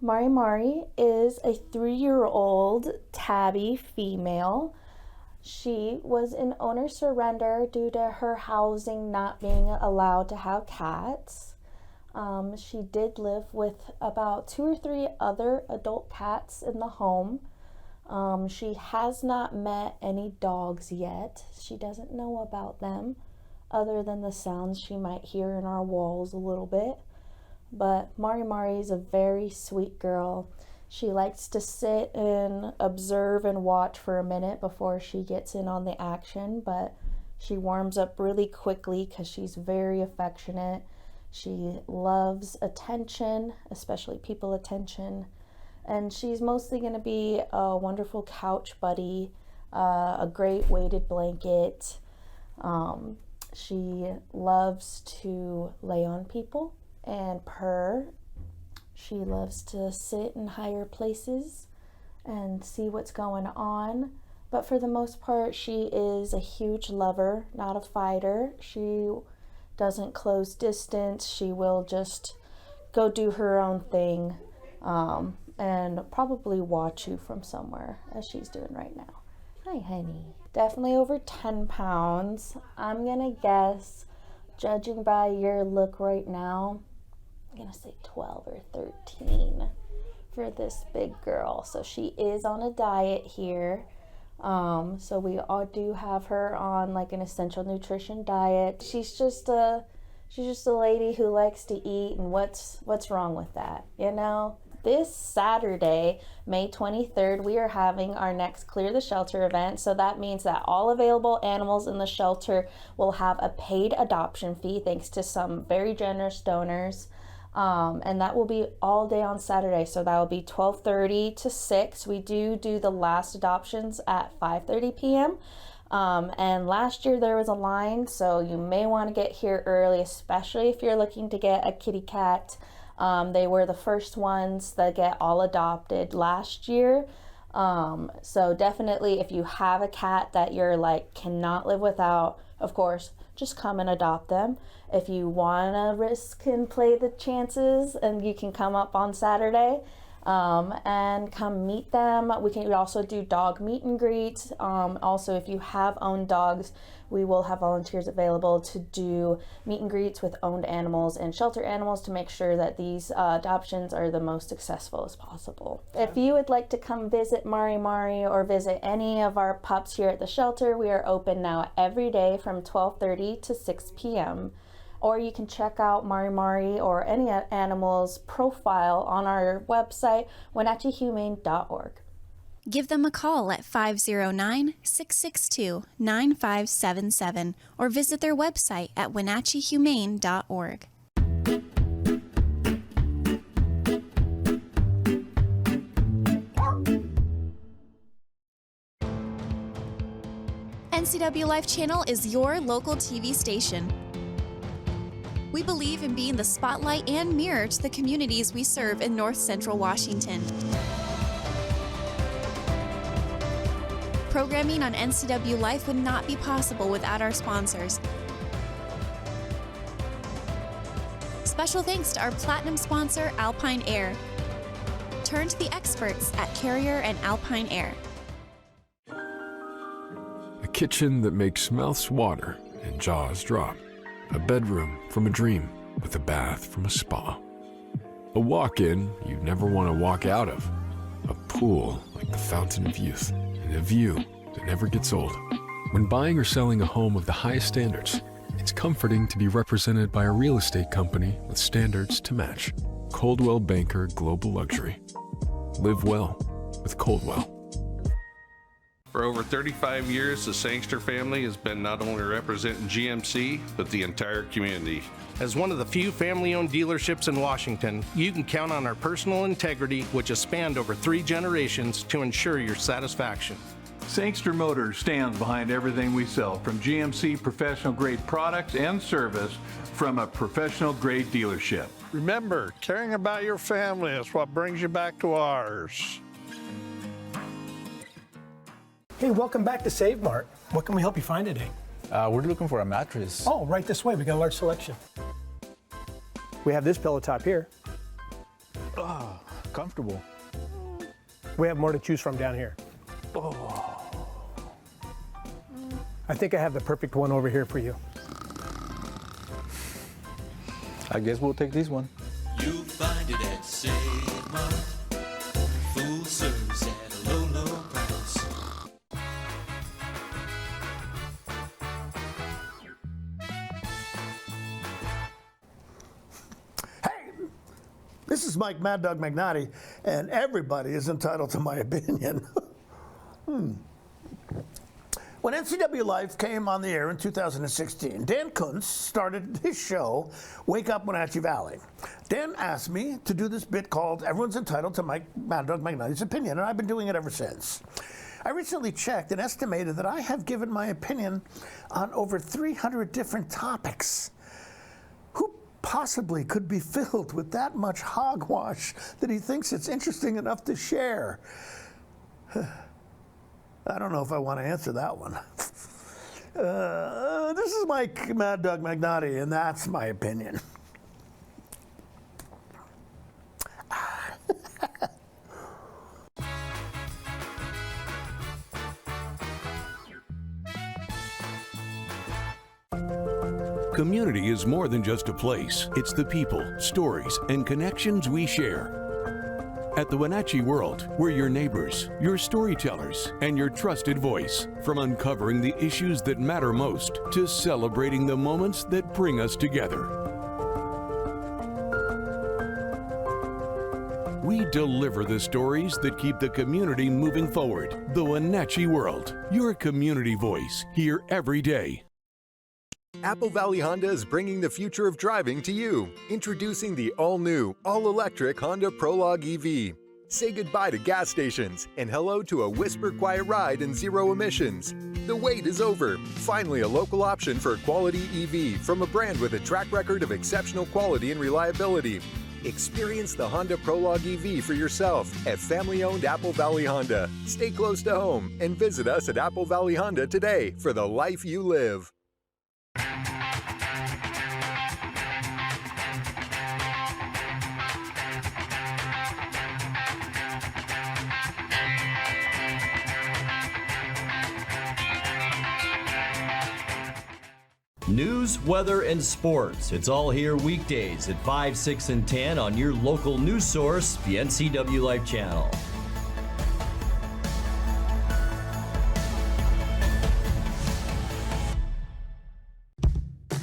Mari is a 3-year-old tabby female. She was in owner surrender due to her housing not being allowed to have cats. She did live with about 2 or 3 other adult cats in the home. She has not met any dogs yet. She doesn't know about them other than the sounds she might hear in our walls a little bit. But Mari is a very sweet girl. She likes to sit and observe and watch for a minute before she gets in on the action, but she warms up really quickly because she's very affectionate. She loves attention, especially people attention. And she's mostly going to be a wonderful couch buddy, a great weighted blanket. She loves to lay on people and purr. She loves to sit in higher places and see what's going on. But for the most part, she is a huge lover, not a fighter. She doesn't close distance. She will just go do her own thing and probably watch you from somewhere, as she's doing right now. Hi, honey. Definitely over 10 pounds. I'm gonna guess, judging by your look right now, I'm gonna say 12 or 13 for this big girl. So she is on a diet here. So we all do have her on like an essential nutrition diet. She's just a lady who likes to eat, and what's wrong with that, you know? This Saturday, May 23rd, we are having our next Clear the Shelter event. So that means that all available animals in the shelter will have a paid adoption fee thanks to some very generous donors. And that will be all day on Saturday. So that will be 12:30 to 6. We do the last adoptions at 5:30 p.m. And last year there was a line, so you may want to get here early, especially if you're looking to get a kitty cat. They were the first ones that get all adopted last year. So definitely if you have a cat that you're like cannot live without, of course, just come and adopt them. If you want to risk and play the chances, and you can come up on Saturday and come meet them. We can also do dog meet and greets. Also, if you have owned dogs, we will have volunteers available to do meet and greets with owned animals and shelter animals to make sure that these adoptions are the most successful as possible. If you would like to come visit Mari or visit any of our pups here at the shelter, we are open now every day from 12:30 to 6 p.m. Or you can check out Mari or any animal's profile on our website, wenatcheehumane.org. Give them a call at 509-662-9577 or visit their website at wenatcheehumane.org. NCW Life Channel is your local TV station. We believe in being the spotlight and mirror to the communities we serve in North Central Washington. Programming on NCW Life would not be possible without our sponsors. Special thanks to our platinum sponsor, Alpine Air. Turn to the experts at Carrier and Alpine Air. A kitchen that makes mouths water and jaws drop. A bedroom from a dream with a bath from a spa. A walk-in you'd never want to walk out of. A pool like the fountain of youth. And a view that never gets old. When buying or selling a home of the highest standards, it's comforting to be represented by a real estate company with standards to match. Coldwell Banker Global Luxury. Live well with Coldwell. For over 35 years, the Sangster family has been not only representing GMC, but the entire community. As one of the few family-owned dealerships in Washington, you can count on our personal integrity, which has spanned over 3 generations, to ensure your satisfaction. Sangster Motors stands behind everything we sell, from GMC professional-grade products and service from a professional-grade dealership. Remember, caring about your family is what brings you back to ours. Hey, welcome back to Save Mart. What can we help you find today? We're looking for a mattress. Oh, right this way. We got a large selection. We have this pillow top here. Oh, comfortable. We have more to choose from down here. Oh. I think I have the perfect one over here for you. I guess we'll take this one. You'll find it at Save Mart. Full service at a low, low price. is Mike Mad Dog Magnotti, and everybody is entitled to my opinion. When NCW Life came on the air in 2016, Dan Kuntz started his show, Wake Up Wenatchee Valley. Dan asked me to do this bit called Everyone's Entitled to Mike Mad Dog Magnotti's Opinion, and I've been doing it ever since. I recently checked and estimated that I have given my opinion on over 300 different topics. Who possibly could be filled with that much hogwash that he thinks it's interesting enough to share? I don't know if I want to answer that one. This is Mike Mad Dog Magnotti, and that's my opinion. Community is more than just a place. It's the people, stories, and connections we share. At the Wenatchee World, we're your neighbors, your storytellers, and your trusted voice. From uncovering the issues that matter most to celebrating the moments that bring us together. We deliver the stories that keep the community moving forward. The Wenatchee World, your community voice, here every day. Apple Valley Honda is bringing the future of driving to you. Introducing the all-new, all-electric Honda Prologue EV. Say goodbye to gas stations and hello to a whisper-quiet ride and zero emissions. The wait is over. Finally, a local option for a quality EV from a brand with a track record of exceptional quality and reliability. Experience the Honda Prologue EV for yourself at family-owned Apple Valley Honda. Stay close to home and visit us at Apple Valley Honda today for the life you live. News, weather, and sports. It's all here weekdays at 5, 6, and 10 on your local news source, the NCW Life Channel.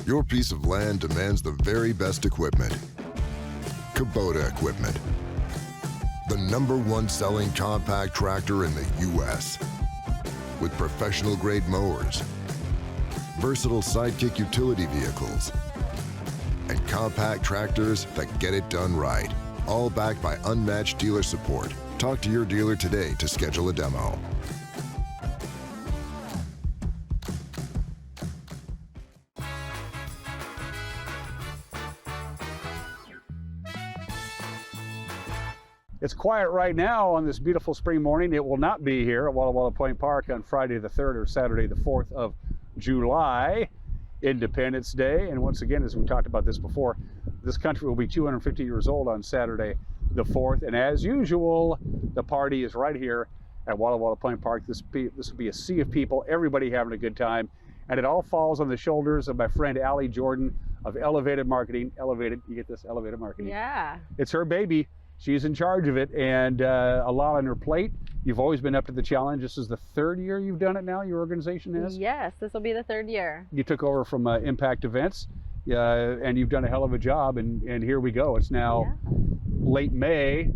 Your piece of land demands the very best equipment. Kubota equipment. The #1 selling compact tractor in the U.S. with professional grade mowers, versatile sidekick utility vehicles, and compact tractors that get it done right. All backed by unmatched dealer support. Talk to your dealer today to schedule a demo. It's quiet right now on this beautiful spring morning. It will not be here at Walla Walla Point Park on Friday the 3rd or Saturday the 4th of July, Independence Day. And once again, as we talked about this before, this country will be 250 years old on Saturday the 4th. And as usual, the party is right here at Walla Walla Point Park. This will be a sea of people, everybody having a good time. And it all falls on the shoulders of my friend Allie Jordan of Elevated Marketing. Elevated, you get this? Elevated Marketing. Yeah. It's her baby. She's in charge of it, and a lot on her plate. You've always been up to the challenge. This is the 3rd year you've done it now, your organization has? Yes, this will be the 3rd year. You took over from Impact Events, and you've done a hell of a job, and here we go. It's now late May.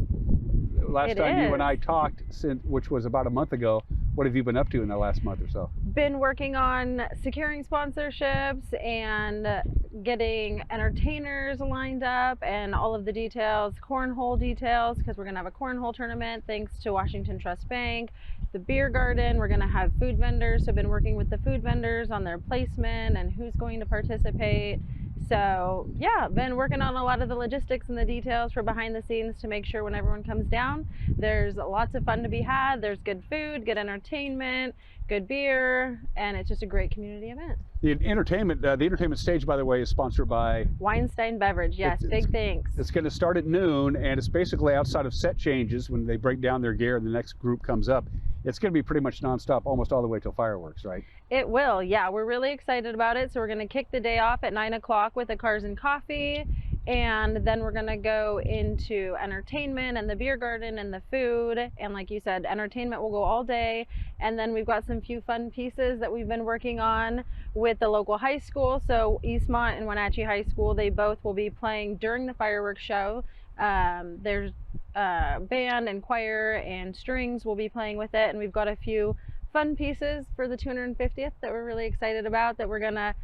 Last time you and I talked, which was about a month ago, what have you been up to in the last month or so? Been working on securing sponsorships and getting entertainers lined up and all of the details, cornhole details, because we're going to have a cornhole tournament thanks to Washington Trust Bank. The beer garden, we're going to have food vendors, so I've been working with the food vendors on their placement and who's going to participate. So yeah, been working on a lot of the logistics and the details for behind the scenes to make sure when everyone comes down, there's lots of fun to be had. There's good food, good entertainment, good beer, and it's just a great community event. The entertainment stage, by the way, is sponsored by Weinstein Beverage. Yes, big thanks. It's going to start at noon, and it's basically outside of set changes when they break down their gear and the next group comes up. It's going to be pretty much nonstop, almost all the way till fireworks, right? It will, yeah. We're really excited about it. So we're going to kick the day off at 9 o'clock with the cars and coffee, and then we're going to go into entertainment and the beer garden and the food. And like you said, entertainment will go all day. And then we've got some few fun pieces that we've been working on with the local high school. So Eastmont and Wenatchee High School, they both will be playing during the fireworks show There's band and choir and strings will be playing with it, and we've got a few fun pieces for the 250th that we're really excited about that we're gonna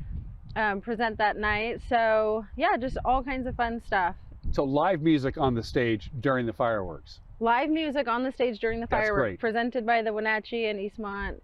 present that night. So yeah, just all kinds of fun stuff. So live music on the stage during the fireworks. Live music on the stage during the That's fireworks, great. presented by the Wenatchee and Eastmont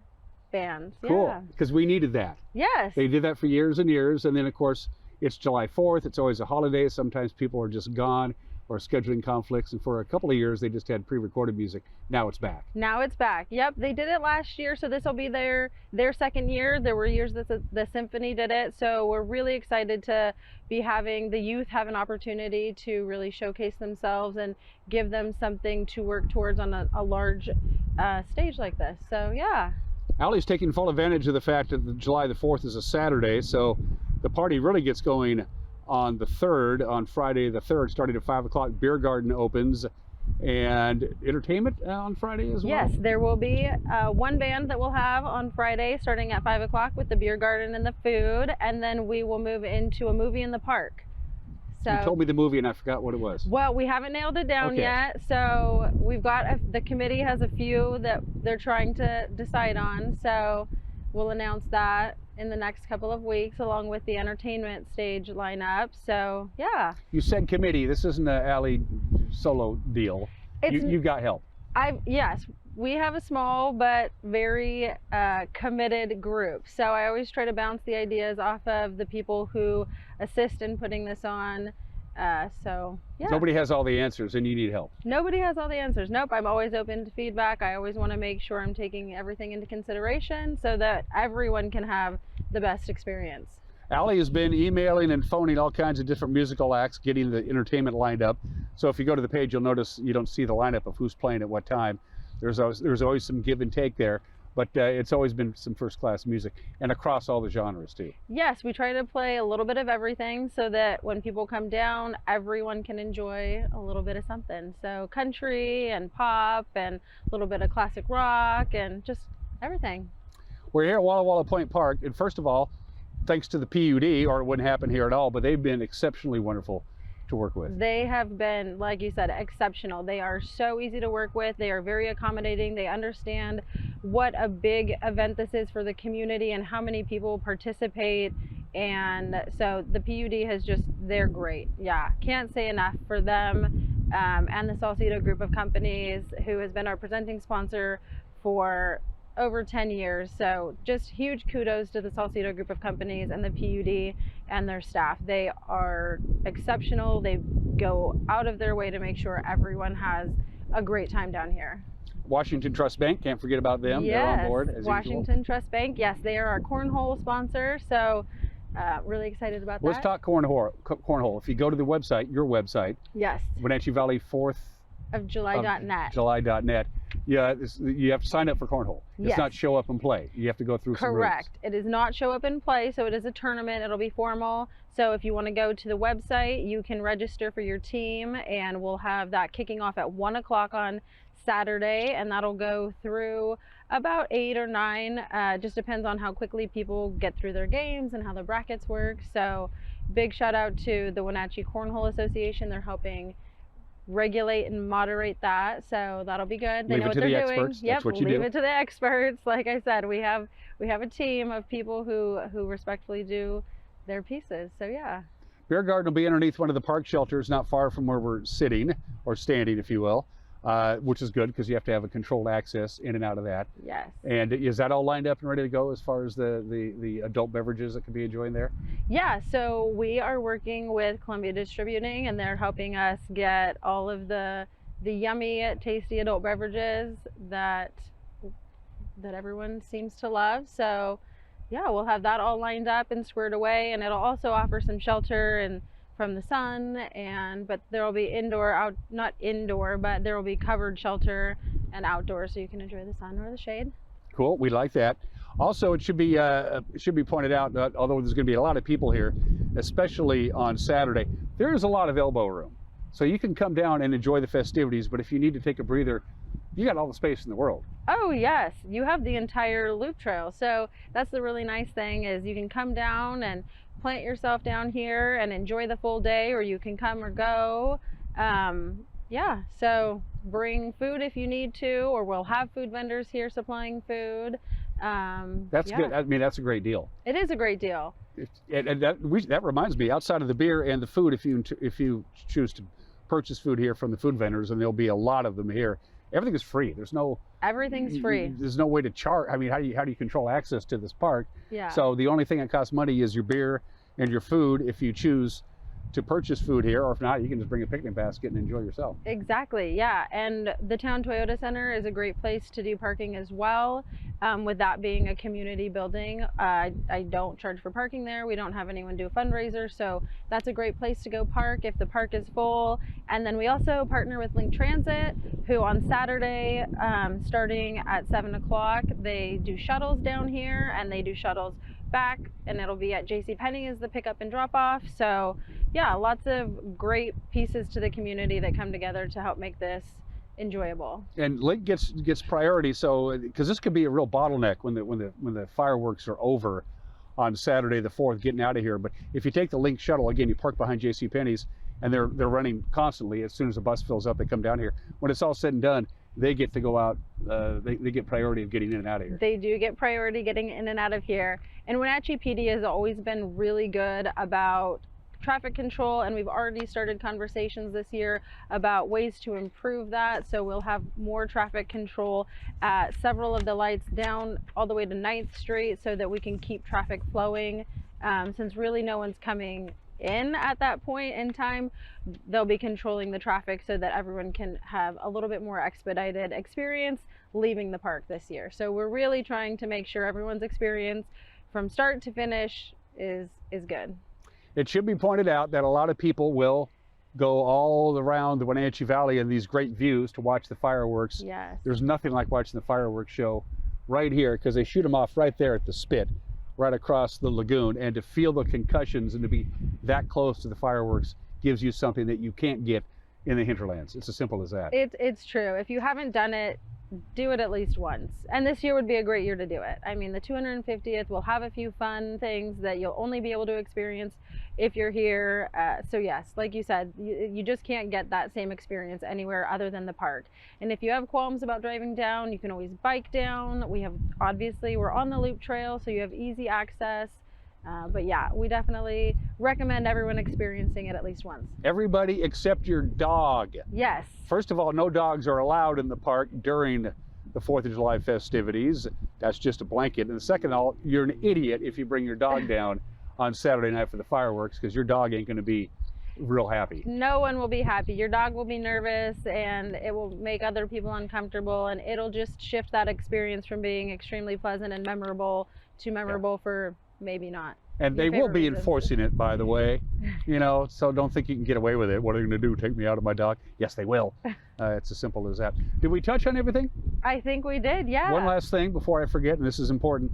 bands. Cool, Yeah. because we needed that. Yes. They did that for years and years, and then of course it's July 4th. It's always a holiday. Sometimes people are just gone or scheduling conflicts, and for a couple of years they just had pre-recorded music. Now it's back. Now it's back. Yep, they did it last year, so this will be their second year. There were years that the symphony did it, so we're really excited to be having the youth have an opportunity to really showcase themselves and give them something to work towards on a large stage like this. So yeah. Allie's taking full advantage of the fact that July the 4th is a Saturday, so the party really gets going on the 3rd, on Friday the 3rd, starting at 5 o'clock. Beer garden opens, and entertainment on Friday as well? Yes, there will be one band that we'll have on Friday starting at 5 o'clock with the beer garden and the food, and then we will move into a movie in the park. So, you told me the movie and I forgot what it was. Well, we haven't nailed it down Okay. yet, so we've got the committee has a few that they're trying to decide on, so we'll announce that in the next couple of weeks along with the entertainment stage lineup. So yeah. You said committee. This isn't an Allie solo deal. You got help. Yes, we have a small but very committed group. So I always try to bounce the ideas off of the people who assist in putting this on. So yeah. Nobody has all the answers and you need help. Nobody has all the answers. Nope, I'm always open to feedback. I always want to make sure I'm taking everything into consideration so that everyone can have the best experience. Allie has been emailing and phoning all kinds of different musical acts, getting the entertainment lined up. So if you go to the page, you'll notice you don't see the lineup of who's playing at what time. There's always some give and take there, but it's always been some first-class music, and across all the genres too. Yes, we try to play a little bit of everything so that when people come down, everyone can enjoy a little bit of something. So country and pop and a little bit of classic rock and just everything. We're here at Walla Walla Point Park, and first of all, thanks to the PUD, or it wouldn't happen here at all, but they've been exceptionally wonderful to work with. They have been, like you said, exceptional. They are so easy to work with. They are very accommodating. They understand what a big event this is for the community and how many people participate. And so the PUD has just, they're great. Yeah, can't say enough for them and the Salcedo group of companies, who has been our presenting sponsor for over 10 years. So just huge kudos to the Salcedo group of companies and the PUD and their staff. They are exceptional. They go out of their way to make sure everyone has a great time down here. Washington Trust Bank, can't forget about them. Yes, they're on board as Washington usual. Trust Bank, yes, they are our cornhole sponsor. So really excited about that. Let's talk cornhole. If you go to the website, your website, yes, Wenatchee Valley 4th of July.net. July.net. Yeah, you have to sign up for cornhole. It's Yes. not show up and play. You have to go through some rules. Correct. It is not show up and play, so it is a tournament. It'll be formal. So if you want to go to the website, you can register for your team, and we'll have that kicking off at 1 o'clock on Saturday, and that'll go through about 8 or 9. Just depends on how quickly people get through their games and how the brackets work. So big shout out to the Wenatchee Cornhole Association. They're helping regulate and moderate that, so that'll be good. They Leave know it what to they're the doing. experts. Yep, That's what you leave do. it to the experts. Like I said, we have a team of people who respectfully do their pieces. So yeah. Beer garden will be underneath one of the park shelters, not far from where we're sitting, or standing, if you will, which is good because you have to have a controlled access in and out of that. Yes. And is that all lined up and ready to go as far as the adult beverages that can be enjoyed there? Yeah, so we are working with Columbia Distributing, and they're helping us get all of the yummy, tasty adult beverages that everyone seems to love. So yeah, we'll have that all lined up and squared away, and it'll also offer some shelter and from the sun, but there will be not indoor, but there will be covered shelter and outdoors, so you can enjoy the sun or the shade. Cool, we like that. Also, it should be pointed out that although there's going to be a lot of people here, especially on Saturday, there is a lot of elbow room. So you can come down and enjoy the festivities, but if you need to take a breather, you got all the space in the world. Oh yes, you have the entire loop trail. So that's the really nice thing, is you can come down and plant yourself down here and enjoy the full day, or you can come or go. Yeah, so bring food if you need to, or we'll have food vendors here supplying food. That's yeah. good. I mean, that's a great deal. It is a great deal. And that reminds me, outside of the beer and the food, if you choose to purchase food here from the food vendors, and there'll be a lot of them here, everything is free. Everything's free. There's no way to charge. I mean, how do you control access to this park? Yeah. So the only thing that costs money is your beer and your food if you choose to purchase food here, or if not, you can just bring a picnic basket and enjoy yourself. Exactly, yeah. And the Town Toyota Center is a great place to do parking as well. With that being a community building, I don't charge for parking there. We don't have anyone do a fundraiser, so that's a great place to go park if the park is full. And then we also partner with Link Transit, who on Saturday, starting at 7 o'clock, they do shuttles down here, and they do shuttles back, and it'll be at JCPenney as the pickup and drop off. So yeah, lots of great pieces to the community that come together to help make this enjoyable. And Link gets priority, so because this could be a real bottleneck when the fireworks are over on Saturday the 4th, getting out of here. But if you take the Link shuttle, again, you park behind JCPenney's, and they're running constantly. As soon as the bus fills up, they come down here. When it's all said and done, they get to go out. They get priority of getting in and out of here. They do get priority getting in and out of here. And Wenatchee PD has always been really good about traffic control, and we've already started conversations this year about ways to improve that. So we'll have more traffic control at several of the lights down all the way to 9th Street so that we can keep traffic flowing. Since really no one's coming in at that point in time, they'll be controlling the traffic so that everyone can have a little bit more expedited experience leaving the park this year. So we're really trying to make sure everyone's experience from start to finish is good. It should be pointed out that a lot of people will go all around the Wenatchee Valley in these great views to watch the fireworks. Yes. There's nothing like watching the fireworks show right here, because they shoot them off right there at the spit, right across the lagoon, and to feel the concussions and to be that close to the fireworks gives you something that you can't get in the hinterlands. It's as simple as that. It's true. If you haven't done it, do it at least once. And this year would be a great year to do it. I mean, the 250th will have a few fun things that you'll only be able to experience if you're here. So yes, like you said, you just can't get that same experience anywhere other than the park. And if you have qualms about driving down, you can always bike down. We're on the loop trail, so you have easy access. But yeah, we definitely recommend everyone experiencing it at least once. Everybody except your dog. Yes. First of all, no dogs are allowed in the park during the 4th of July festivities. That's just a blanket. And second of all, you're an idiot if you bring your dog down on Saturday night for the fireworks, because your dog ain't going to be real happy. No one will be happy. Your dog will be nervous, and it will make other people uncomfortable, and it'll just shift that experience from being extremely pleasant and memorable to memorable for maybe not. And they will be enforcing it, by the way, so don't think you can get away with it. What are they going to do, take me out of my dog? Yes, they will. It's as simple as that. Did we touch on everything? I think we did, yeah. One last thing before I forget, and this is important.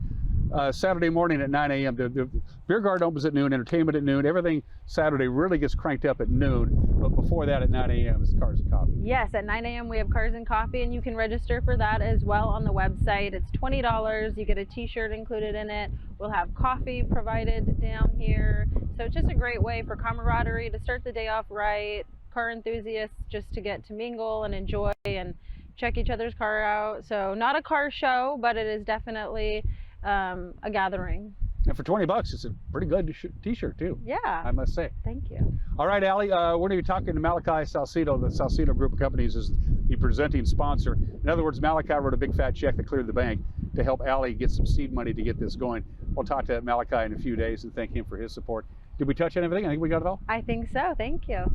Saturday morning at 9 a.m. The beer garden opens at noon, entertainment at noon. Everything Saturday really gets cranked up at noon, but before that at 9 a.m. is Cars and Coffee. Yes, at 9 a.m. we have Cars and Coffee, and you can register for that as well on the website. It's $20. You get a t-shirt included in it. We'll have coffee provided down here. So it's just a great way for camaraderie to start the day off right. Car enthusiasts just to get to mingle and enjoy and check each other's car out. So not a car show, but it is definitely a gathering. And for $20, it's a pretty good t-shirt too. Yeah. I must say. Thank you. All right, Allie, we're going to be talking to Malachi Salcedo. The Salcedo Group of Companies is the presenting sponsor. In other words, Malachi wrote a big fat check that cleared the bank to help Allie get some seed money to get this going. We'll talk to Malachi in a few days and thank him for his support. Did we touch on everything? I think we got it all. I think so. Thank you.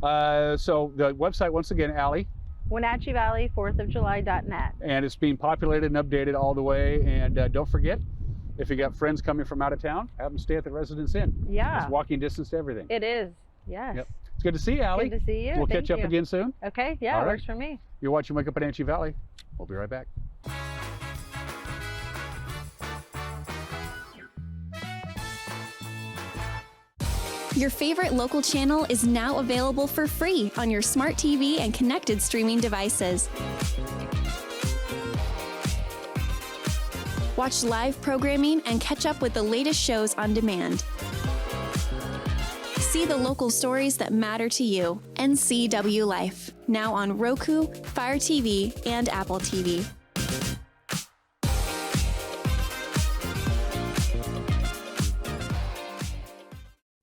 So the website, once again, Allie. Wenatchee Valley 4thofjuly.net. And it's being populated and updated all the way. And don't forget, if you got friends coming from out of town, have them stay at the Residence Inn. Yeah. It's walking distance to everything. It is. Yes. Yep. It's good to see you, Allie. Good to see you. We'll Thank catch up you. again soon. Okay. Yeah, all it right. works for me. You're watching Wake Up Wenatchee Valley. We'll be right back. Your favorite local channel is now available for free on your smart TV and connected streaming devices. Watch live programming and catch up with the latest shows on demand. See the local stories that matter to you. NCW Life. Now on Roku, Fire TV, and Apple TV.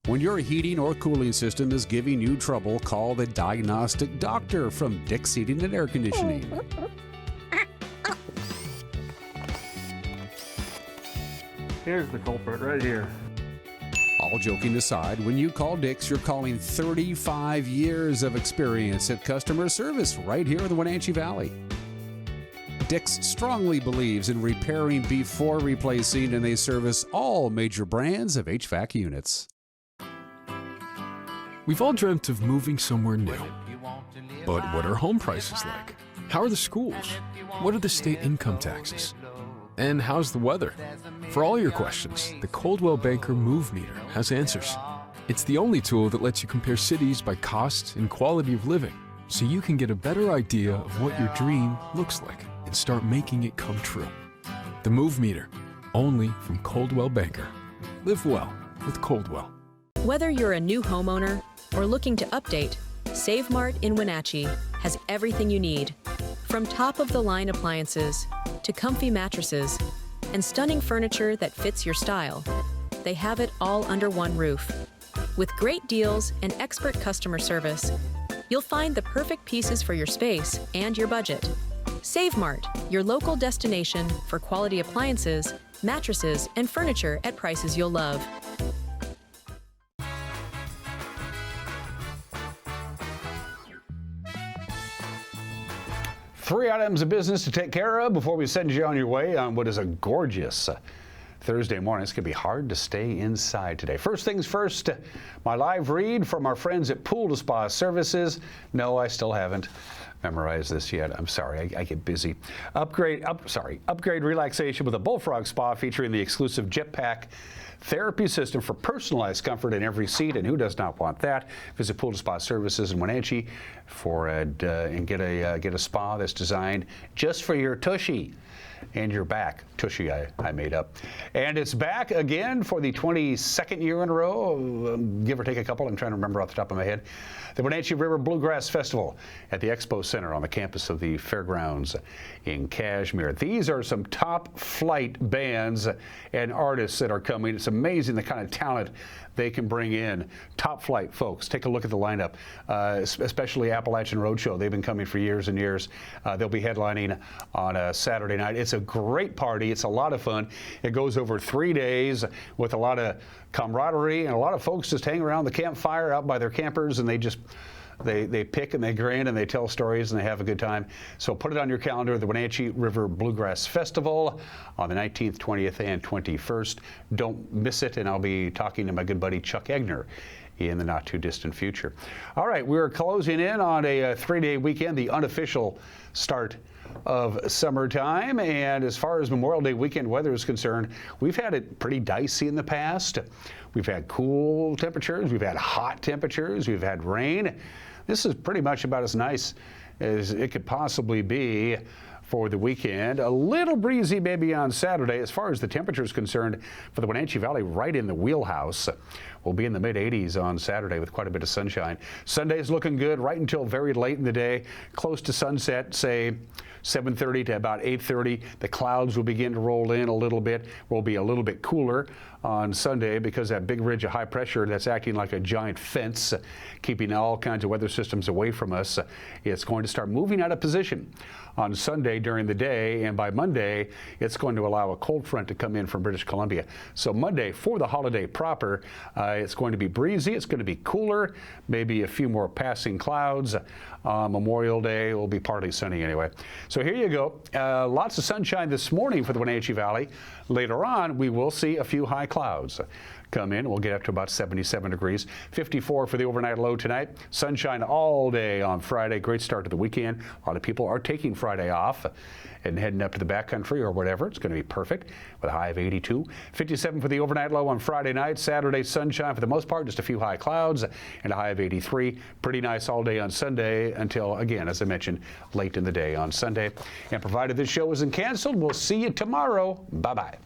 When your heating or cooling system is giving you trouble, call the diagnostic doctor from Dick's Heating and Air Conditioning. Here's the culprit right here. All joking aside, when you call Dick's, you're calling 35 years of experience at customer service right here in the Wenatchee Valley. Dick's strongly believes in repairing before replacing, and they service all major brands of HVAC units. We've all dreamt of moving somewhere new. But what are home prices like? How are the schools? What are the state income taxes? And how's the weather? For all your questions, the Coldwell Banker Move Meter has answers. It's the only tool that lets you compare cities by cost and quality of living, so you can get a better idea of what your dream looks like and start making it come true. The Move Meter, only from Coldwell Banker. Live well with Coldwell. Whether you're a new homeowner or looking to update, Save Mart in Wenatchee has everything you need. From top-of-the-line appliances to comfy mattresses and stunning furniture that fits your style, they have it all under one roof. With great deals and expert customer service, you'll find the perfect pieces for your space and your budget. Save Mart, your local destination for quality appliances, mattresses, and furniture at prices you'll love. Three items of business to take care of before we send you on your way on what is a gorgeous Thursday morning. It's going to be hard to stay inside today. First things first, my live read from our friends at Pool to Spa Services. No, I still haven't memorized this yet. I'm sorry, I get busy. Upgrade relaxation with a Bullfrog Spa featuring the exclusive Jetpack therapy system for personalized comfort in every seat, and who does not want that? Visit Pool to Spa Services in Wenatchee and get a spa that's designed just for your tushy and your back. Tushy I made up. And it's back again for the 22nd year in a row, give or take a couple. I'm trying to remember off the top of my head. The Wenatchee River Bluegrass Festival at the Expo Center on the campus of the Fairgrounds in Cashmere. These are some top flight bands and artists that are coming. It's amazing the kind of talent they can bring in. Top flight folks. Take a look at the lineup, especially Appalachian Roadshow. They've been coming for years and years. They'll be headlining on a Saturday night. It's a great party. It's a lot of fun. It goes over 3 days with a lot of camaraderie, and a lot of folks just hang around the campfire out by their campers, and they pick and they grin and they tell stories and they have a good time. So put it on your calendar, the Wenatchee River Bluegrass Festival on the 19th, 20th, and 21st. Don't miss it, and I'll be talking to my good buddy Chuck Egner in the not too distant future. All right, we're closing in on a 3-day weekend, the unofficial start of summertime, and as far as Memorial Day weekend weather is concerned, we've had it pretty dicey in the past. We've had cool temperatures, we've had hot temperatures, we've had rain. This is pretty much about as nice as it could possibly be for the weekend. A little breezy maybe on Saturday. As far as the temperature is concerned for the Wenatchee Valley, right in the wheelhouse. We'll be in the mid-80s on Saturday with quite a bit of sunshine. Sunday's looking good right until very late in the day, close to sunset, say 7:30 to about 8:30. The clouds will begin to roll in a little bit. We'll be a little bit cooler on Sunday because that big ridge of high pressure that's acting like a giant fence, keeping all kinds of weather systems away from us, it's going to start moving out of position on Sunday during the day, and by Monday it's going to allow a cold front to come in from British Columbia. So Monday, for the holiday proper, it's going to be breezy, it's going to be cooler, maybe a few more passing clouds. Memorial Day will be partly sunny anyway. So here you go. Lots of sunshine this morning for the Wenatchee Valley. Later on, we will see a few high clouds come in. We'll get up to about 77 degrees. 54 for the overnight low tonight. Sunshine all day on Friday. Great start to the weekend. A lot of people are taking Friday off and heading up to the backcountry or whatever. It's going to be perfect with a high of 82. 57 for the overnight low on Friday night. Saturday, sunshine for the most part, just a few high clouds and a high of 83. Pretty nice all day on Sunday until, again, as I mentioned, late in the day on Sunday. And provided this show isn't canceled, we'll see you tomorrow. Bye-bye.